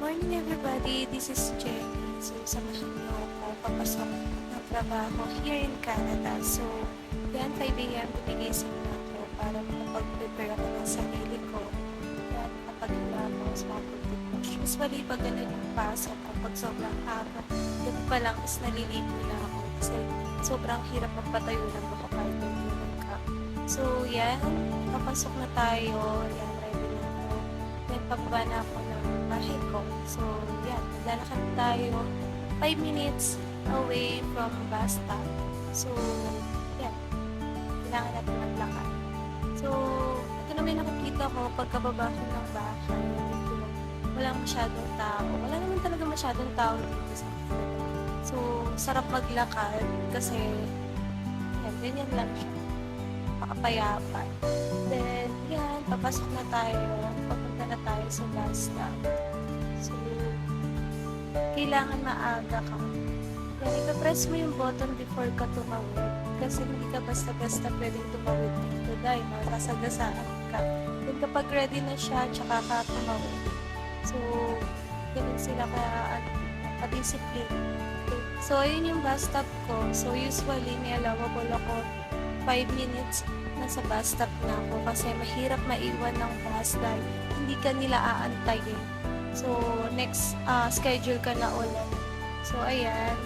morning everybody, this is Jenny. So samahan niyo ako papasok ng trabaho here in Canada. So yan, 5 a.m. gumigising na ako para makapag-prepare ako ng sarili ko. Yan, kapag hila ako sa mga pagtitwash. Usually pag ganun yung pasok ko, pag sobrang araw, ganun pa lang is naliligo na ako kasi sobrang hirap magpatayo ng buka kahit nagulong ka. So yan, papasok na tayo. Yan, ready na ako. Then pababa na ako ng bahay ko. So, yan. Maglalakad tayo 5 minutes away from bus stop. So, yan. Kailangan natin maglakad. So, ito naman yung nakikita ko pagkababa ko ng bahay. Ito, walang masyadong tao. Wala naman talaga masyadong tao dito sa akin. So, sarap maglakad kasi yan, ganyan lang siya. Pakapayapa. Then, yan. Papasok na tayo. Papunta na tayo sa bus stop. So, kailangan maaga ka. Yan, ipapress mo yung button before ka tumawid. Kasi hindi ka basta-basta pwedeng tumawid dito dahil masasagasaan ka. Then kapag ready na siya, tsaka ka tumawid. So, ganun sila ka-discipline. Okay. So, ayun yung bus stop ko. So, usually, may allowable ako 5 minutes nasa bus stop na ako kasi mahirap maiwan ng bus dahil hindi ka nila aantayin. So, next schedule ka na ulit. So, ayan.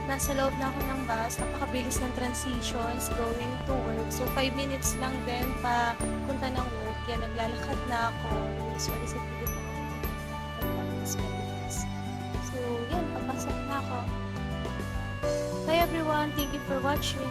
Nasa loob na ako ng bus. Napakabilis ng transitions going to work. So, 5 minutes lang din pa punta ng work. Yan, naglalakad na ako. Usually, sa pilit ako. So, yan. Papasok na ako. Hi everyone. Thank you for watching.